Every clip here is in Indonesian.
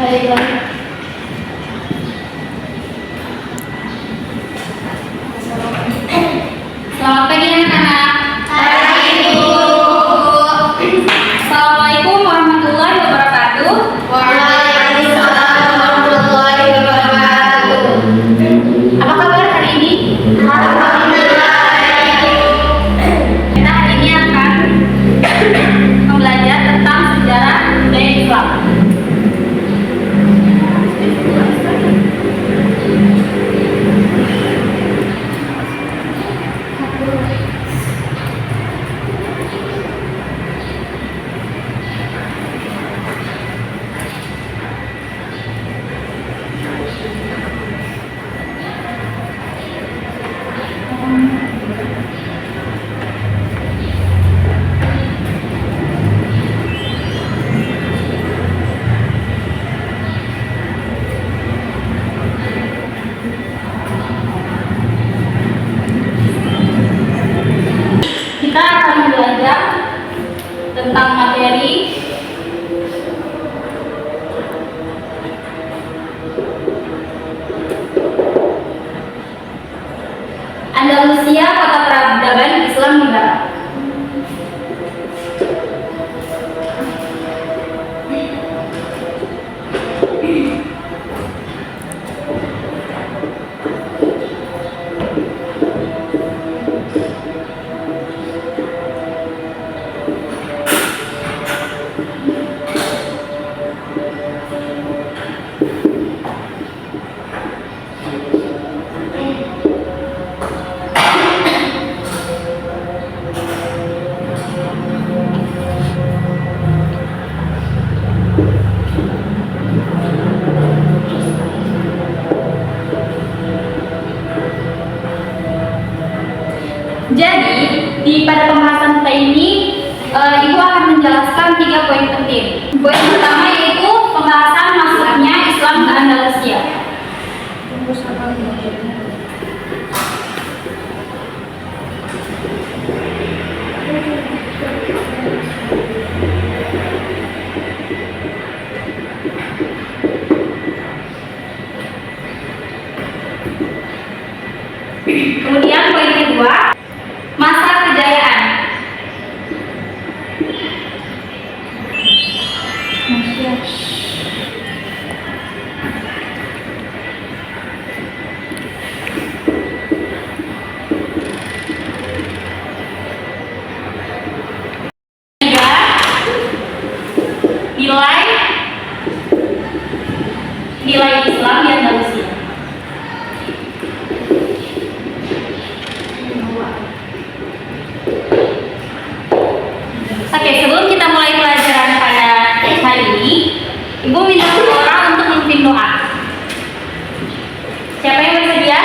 Selamat pagi anak-anak. Pagi, Ibu. Assalamualaikum warahmatullahi wabarakatuh. Waalaikumsalam warahmatullahi wabarakatuh. Apa kabar hari ini? Alhamdulillah, Ibu. Kita hari ini akan belajar tentang sejarah budaya Islam. Kita akan belajar tentang materi Andalusia, kota peradaban Islam Negara. Jadi, pada pembahasan kita ini, Ibu akan menjelaskan 3 poin penting. Poin pertama yaitu pembahasan masuknya Islam ke Andalusia. Kemudian poin kedua, masa kejayaan. Tiga, nilai Islam di Andalusia. Oke, sebelum kita mulai pelajaran pada hari ini, Ibu minta orang untuk memimpin doa. Siapa yang bersedia?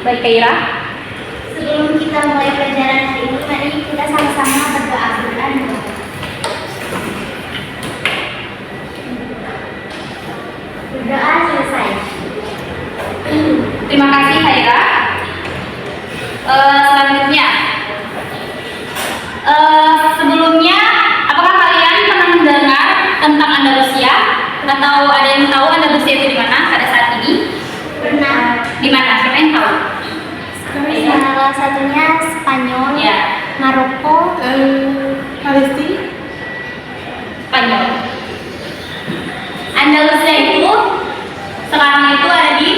Baik, Kaira. Sebelum kita mulai pelajaran hari ini, mari kita sama-sama berdoa dulu. Berdoa selesai. Terima kasih, Kaira. Selanjutnya, sebelumnya, apakah kalian pernah mendengar tentang Andalusia? Atau ada yang tahu Andalusia itu di mana pada saat ini? Pernah. Di mana? Siapa yang tahu? Salah satunya Spanyol, Ya, Maroko, Palestina. Spanyol. Andalusia itu sekarang itu ada di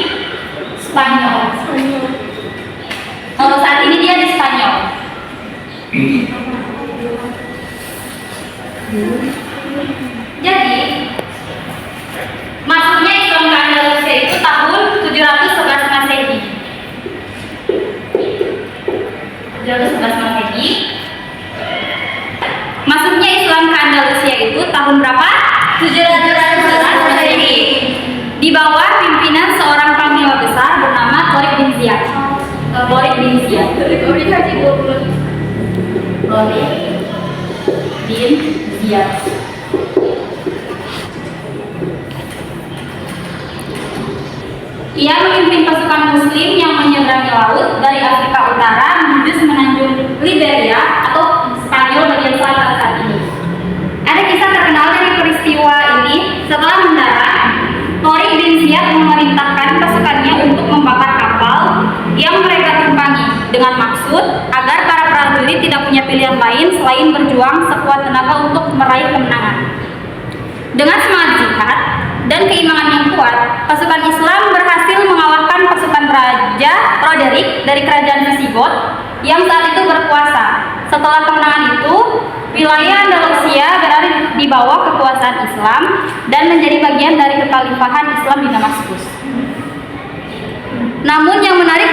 Spanyol. Kalau saat ini dia di Spanyol. Jadi, masuknya Islam ke Andalusia itu tahun 711 Masehi. 711 Masehi. Masuknya Islam ke Andalusia itu tahun berapa? 711 Masehi. Di bawah pimpinan seorang panglima besar bernama Torik bin Ziyad. Torik bin Ziyad. Torik bin Ziyad. Ia memimpin pasukan Muslim yang menyeberangi laut dari Afrika Utara menuju semenanjung Liberia atau Spanyol bagian selatan saat ini. Ada kisah terkenal dari peristiwa ini. Setelah mendarat, pilihan lain selain berjuang sekuat tenaga untuk meraih kemenangan. Dengan semangat jihad dan keimanan yang kuat, pasukan Islam berhasil mengalahkan pasukan Raja Roderick dari kerajaan Visigoth yang saat itu berkuasa. Setelah kemenangan itu, wilayah Andalusia berada di bawah kekuasaan Islam dan menjadi bagian dari kekhalifahan Islam di Damaskus. Namun yang menarik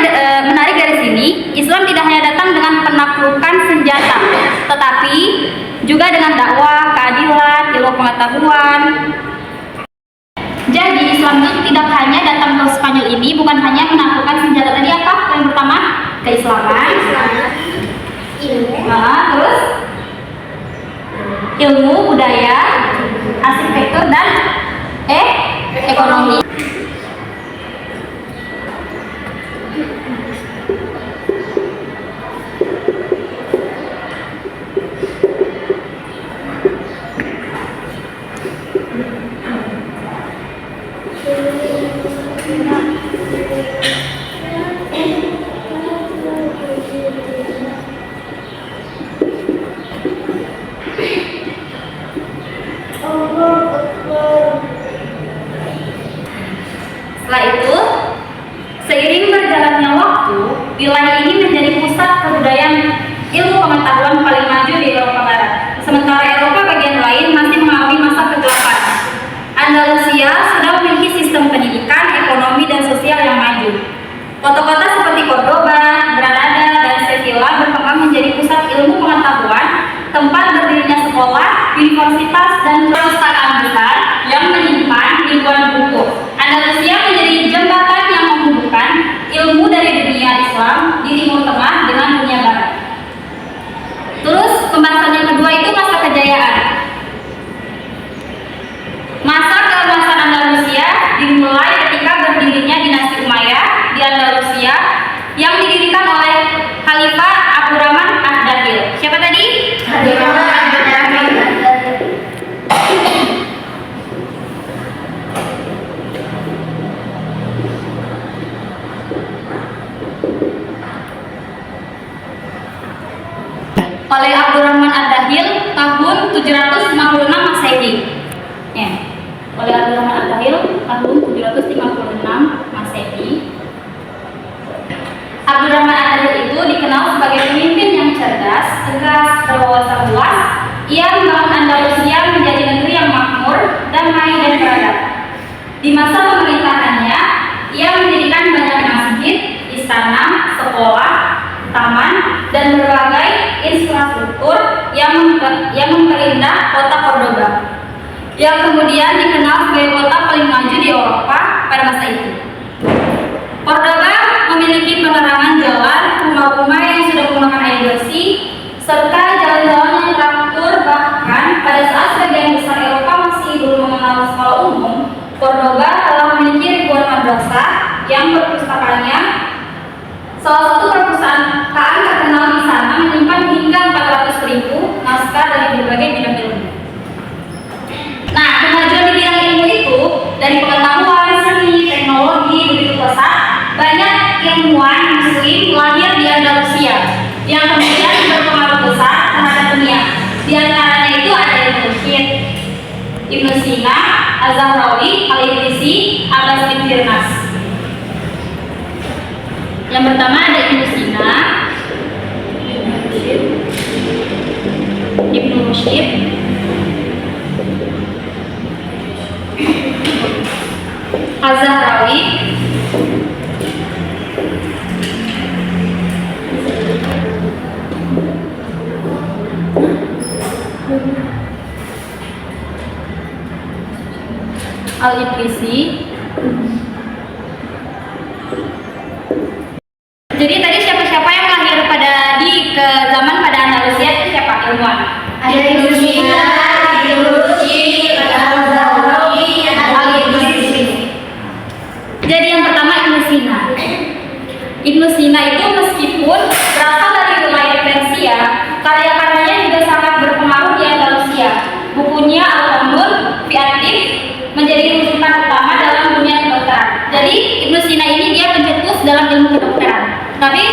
dari sini, Islam tidak hanya datang dengan penaklukan senjata, tetapi juga dengan dakwah, keadilan, ilmu pengetahuan. Jadi Islam itu tidak hanya datang ke Spanyol ini, bukan hanya menaklukkan senjata. Tadi apa? Yang pertama, keislaman. Terus ilmu, budaya, arsitektur, dan ekonomi. Setelah itu, seiring berjalannya waktu, wilayah ini menjadi pusat kebudayaan ilmu pengetahuan paling maju di Eropa Barat. Sementara Eropa bagian lain masih mengalami masa kegelapan. Andalusia sudah memiliki sistem pendidikan, ekonomi, dan sosial yang maju. Kota-kota seperti Cordoba, Granada, dan Sevilla berkembang menjadi pusat ilmu pengetahuan, tempat berdirinya sekolah, universitas, dan perpustakaan besar yang menyimpan ribuan buku. Andalusia menjadi jembatan yang menghubungkan ilmu dari dunia Islam di Timur Tengah dengan dunia Barat. Terus pembahasan yang kedua itu masa kejayaan. Masa keemasan Andalusia dimulai ketika berdirinya dinasti Umayyah di Andalusia yang didirikan oleh Khalifah Abdurrahman Ad-Dakhil. Siapa tadi? Abdurrahman Ad-Dakhil. Oleh Abdurrahman Ad-Dakhil tahun 756 Masehi. Ya. Oleh Abdurrahman Ad-Dakhil tahun 756 Masehi. Abdurrahman Ad-Dakhil itu dikenal sebagai pemimpin yang cerdas, tegas, berwawasan luas. Ia membangun Andalusia menjadi negeri yang makmur, damai, dan beradab. Di masa pemerintahannya, ia mendirikan banyak masjid, istana, sekolah, taman, dan berbagai infrastruktur yang memperindah kota Cordoba, yang kemudian dikenal sebagai kota paling maju di Eropa pada masa itu. Cordoba memiliki penerangan jalan, rumah-rumah yang sudah menggunakan air bersih, serta jalan-jalan yang teratur. Bahkan pada saat sebagian besar Eropa masih belum mengenal sekolah umum, Cordoba telah memiliki ribuan madrasah yang perpustakaannya. Salah satu perpustakaan terkenal di sana menyimpan hingga 400.000 naskah dari berbagai bidang ilmu. Nah, kemajuan di bidang ilmu itu dari pengetahuan, seni, teknologi begitu pesat, banyak ilmuwan Muslim lahir di Andalusia yang kemudian berpengaruh besar terhadap dunia. Di antaranya itu ada Ibnu Sina, Az-Zahrawi, Al-Idrisi, Abbas bin Firnas. Yang pertama ada Ibnu Sina, Ibnu Rushd, Az-Zahrawi, Al-Idrisi. Jadi tadi siapa-siapa yang lahir ke zaman pada Andalusia itu siapa ilmuwan? Ada Ibnu Sina, Ibnu Rushd, Az-Zahrawi, Al-Idrisi. Jadi yang pertama Ibnu Sina. Ibnu Sina itu meskipun berasal dari wilayah Persia, karya-karyanya juga sangat berpengaruh di Andalusia. Bukunya Al-Qanun fi At-Tib menjadi rujukan utama dalam dunia kedokteran. Jadi Ibnu Sina ini dia pencetus dalam ilmu kedokteran. Tapi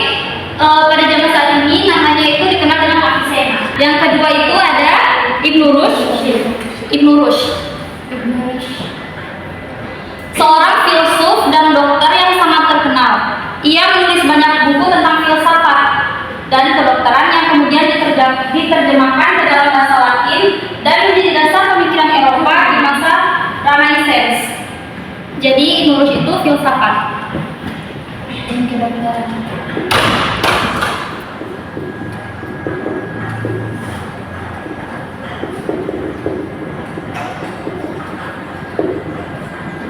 pada zaman saat ini namanya itu dikenal dengan Avicenna. Ibnu Rushd. Seorang filsuf dan dokter yang sangat terkenal. Ia menulis banyak buku tentang filsafat dan kedokteran yang kemudian diterjemahkan ke dalam bahasa Latin dan menjadi dasar pemikiran Eropa di masa Renaissance. Jadi Ibnu Rushd itu filsafat.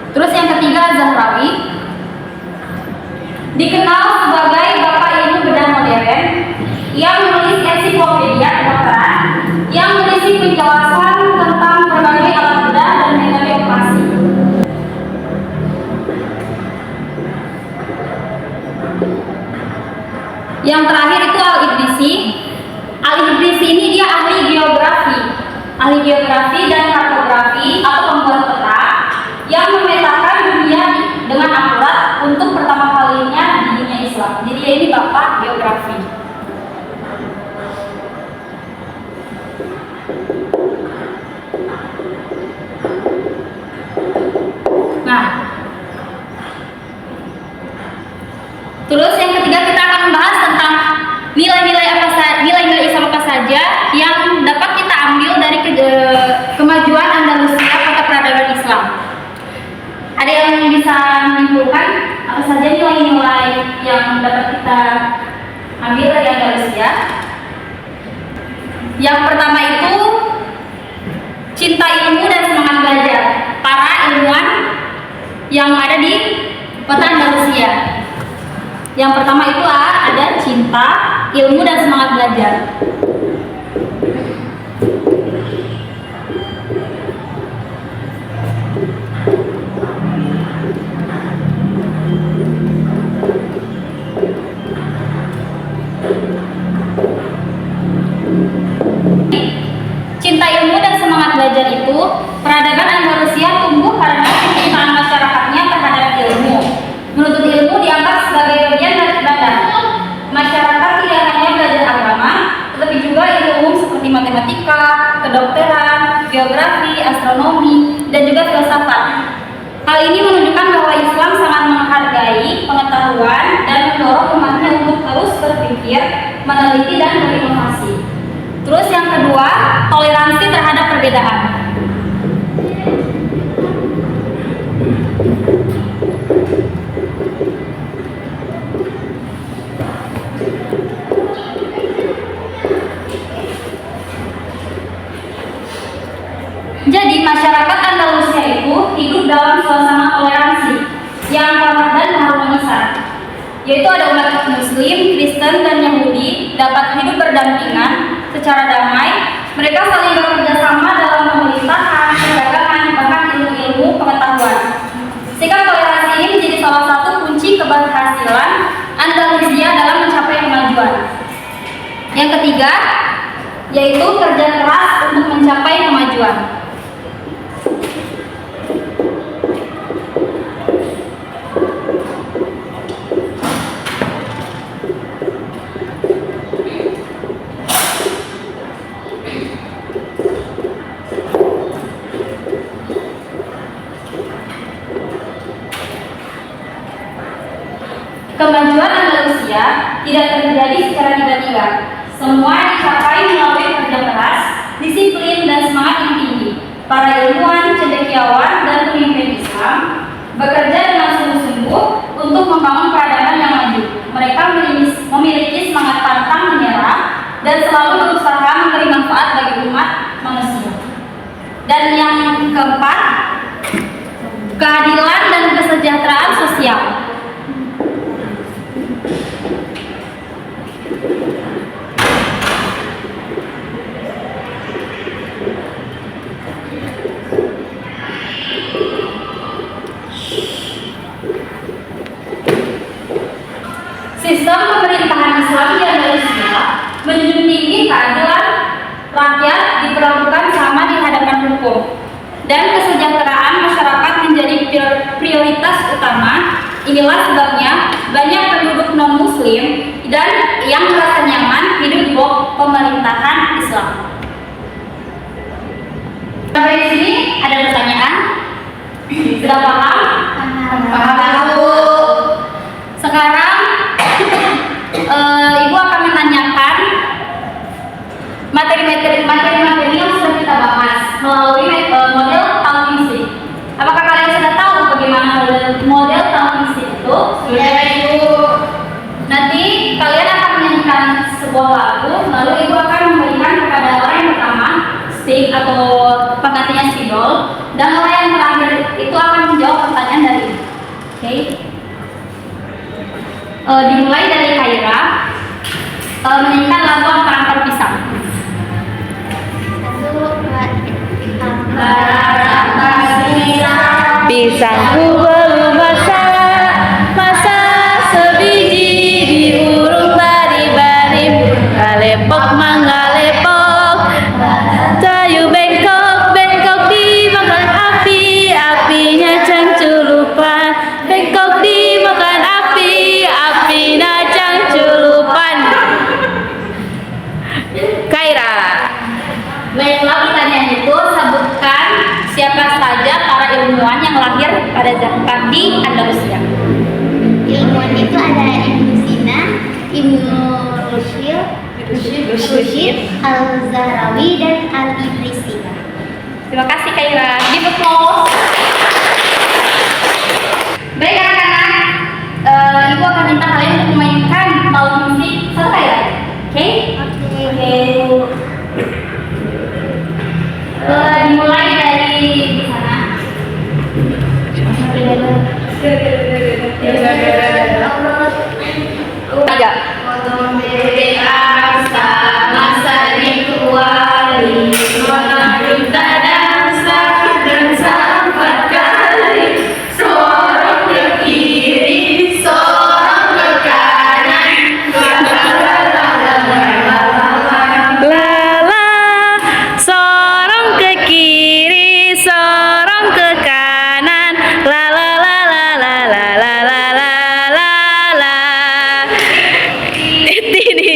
Terus yang ketiga, Zahrawi. Dikenal sebagai bapak ilmu bedah modern. Ia menulis ensiklopedia kedokteran yang berisi penjelasan tentang berbagai alat bedah dan metode operasi. Yang terakhir itu Al-Idrisi. Al-Idrisi ini dia ahli geografi dan kartografi atau pembuat peta yang memetakan dunia dengan akurat untuk pertama kalinya di dunia Islam. Jadi dia ini bapak geografi. Nah, terus yang ketiga kita akan membahas tentang nilai-nilai Islam apa saja yang dapat kita ambil dari kemajuan Andalusia, kota peradaban Islam. Ada yang bisa menyimpulkan apa saja nilai-nilai yang dapat kita ambil dari Andalusia? Yang pertama itu cinta ilmu dan semangat belajar para ilmuwan yang ada di kota Andalusia. Yang pertama itu ada cinta, ilmu dan semangat belajar. Cinta ilmu dan semangat belajar itu, peradaban Andalusia tumbuh karena kecintaan masyarakatnya terhadap ilmu. Menuntut ilmu dianggap sebagai bagian dari ibadah. Masyarakat tidak hanya belajar agama, tetapi juga ilmu umum seperti matematika, kedokteran, geografi, astronomi, dan juga filsafat. Hal ini menunjukkan bahwa Islam sangat menghargai pengetahuan dan mendorong umatnya untuk terus berpikir, meneliti, dan berinovasi. Terus yang kedua, toleransi terhadap perbedaan. Jadi masyarakat Andalusia itu hidup dalam suasana toleransi yang ramah dan harmonisasi, yaitu ada umat Muslim, Kristen, dan Yahudi dapat hidup berdampingan secara damai. Mereka saling bekerja sama dalam pemerintahan, perdagangan, bahkan ilmu-ilmu pengetahuan. Sikap toleransi ini menjadi salah satu kunci keberhasilan Andalusia dalam mencapai kemajuan. Yang ketiga, yaitu kerja keras untuk mencapai kemajuan. Kemajuan Andalusia tidak terjadi secara tiba-tiba. Semua dicapai melalui kerja keras, disiplin, dan semangat yang tinggi. Para ilmuwan, cendekiawan, dan pemimpin Islam bekerja dengan sungguh-sungguh untuk membangun peradaban yang maju. Mereka memiliki semangat pantang menyerah dan selalu berusaha memberi manfaat bagi umat manusia. Dan yang keempat, keadilan dan kesejahteraan sosial. Sistem pemerintahan Islam di Andalusia menjunjung tinggi keadilan rakyat diperlakukan sama di hadapan hukum, dan kesejahteraan masyarakat menjadi prioritas utama. Inilah sebabnya banyak penduduk non-Muslim dan yang merasa nyaman hidup di bawah pemerintahan Islam. Sudah paham? Paham Bu. Sekarang Ibu akan menanyakan materi-materi yang sudah kita bahas melalui model tahun fisik. Apakah kalian sudah tahu bagaimana model tahun fisik itu? Sudah Ibu. Nanti kalian akan menyanyikan sebuah lagu, lalu Ibu akan memberikan kepada orang yang pertama stick atau penggantinya spidol, dan orang yang terakhir itu akan menjawab pertanyaan dari Ibu. Oke? Dimulai dari Khaira menyanyikan lagu Angkar-Angkar Pisang. Pisangku belum masak sebiji diurung bari-bari, ngalepok mangalepok, cayu bengkok dimakan api, apinya cangculupan, bengkok dimakan api, apinya cangculupan. Khaira. Baiklah, pertanyaan itu sebutkan siapa saja para ilmuwan yang lahir pada zaman di Andalusia. Ilmuwan itu ada Ibnu Sina, Ibnu Rusyid, Al-Zahrawi, dan Al-Idrisi. Terima kasih Khaira. Give applause. Baik anak-anak, Ibu akan minta kalian untuk memainkan tahun musik satu Khaira. Oke? Oke. Dimulai dari di sana. Tiga. Sorong ke kiri, sorong ke kanan, la la la la la la la la la la la. Ini.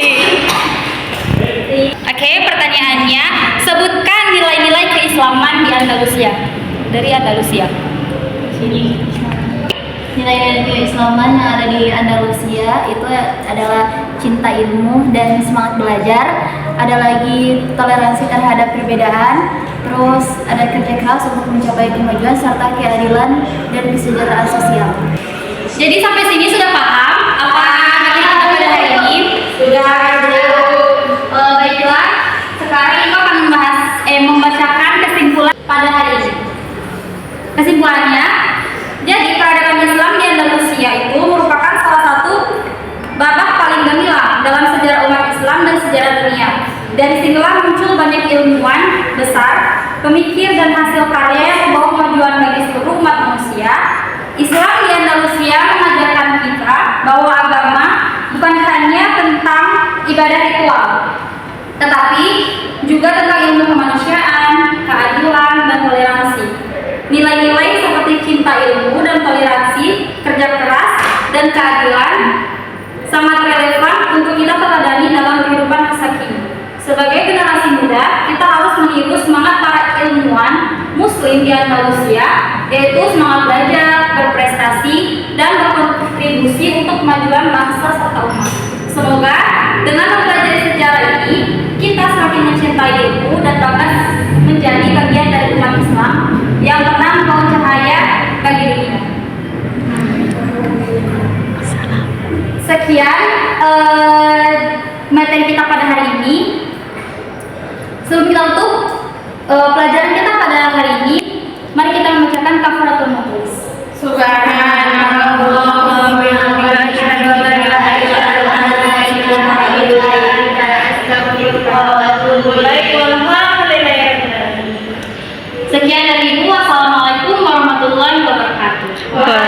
Oke, pertanyaannya, sebutkan nilai-nilai keislaman di Andalusia. Dari Andalusia. Sini. Nilai-nilai keislaman yang ada di Andalusia itu adalah cinta ilmu dan semangat belajar, ada lagi toleransi terhadap perbedaan, terus ada kerja keras untuk mencapai kemajuan serta keadilan dan kesejahteraan sosial. Jadi sampai sini sudah paham apa materi kita pada hari ini? Sudah. Baiklah, sekarang Ibu akan membacakan kesimpulan pada hari ini. Kesimpulannya, jadi peradaban Islam di Andalusia itu merupakan salah satu babak paling gemilang dalam sejarah umat Islam dan sejarah dunia. Dari sinilah muncul banyak ilmuwan besar, pemikir dan hasil karya yang membawa kemajuan bagi seluruh umat manusia. Islam di Andalusia mengajarkan kita bahwa agama bukan hanya tentang ibadah ritual, tetapi juga tentang ilmu kemanusiaan, keadilan, dan toleransi. Nilai-nilai seperti cinta ilmu dan toleransi, kerja keras, dan keadilan sangat relevan untuk kita teladani dalam kehidupan masa kini. Sebagai generasi muda, kita harus meniru semangat para ilmuwan Muslim di Andalusia, yaitu semangat belajar, berprestasi, dan berkontribusi untuk kemajuan bangsa serta umat. Semoga dengan mempelajari sejarah ini, kita semakin mencintai ilmu dan bangga menjadi bagian dari umat Islam yang pernah membawa cahaya bagi dunia. Sekian materi kita pada hari ini. Sebelum kita tutup pelajaran kita pada hari ini, mari kita membacakan kafaratul majelis. Subhanallah wa bihamdihi, asyhadu an la ilaha illa anta, astaghfiruka wa atubu ilaik. Sekian dari Ibu. Wassalamualaikum warahmatullahi wabarakatuh.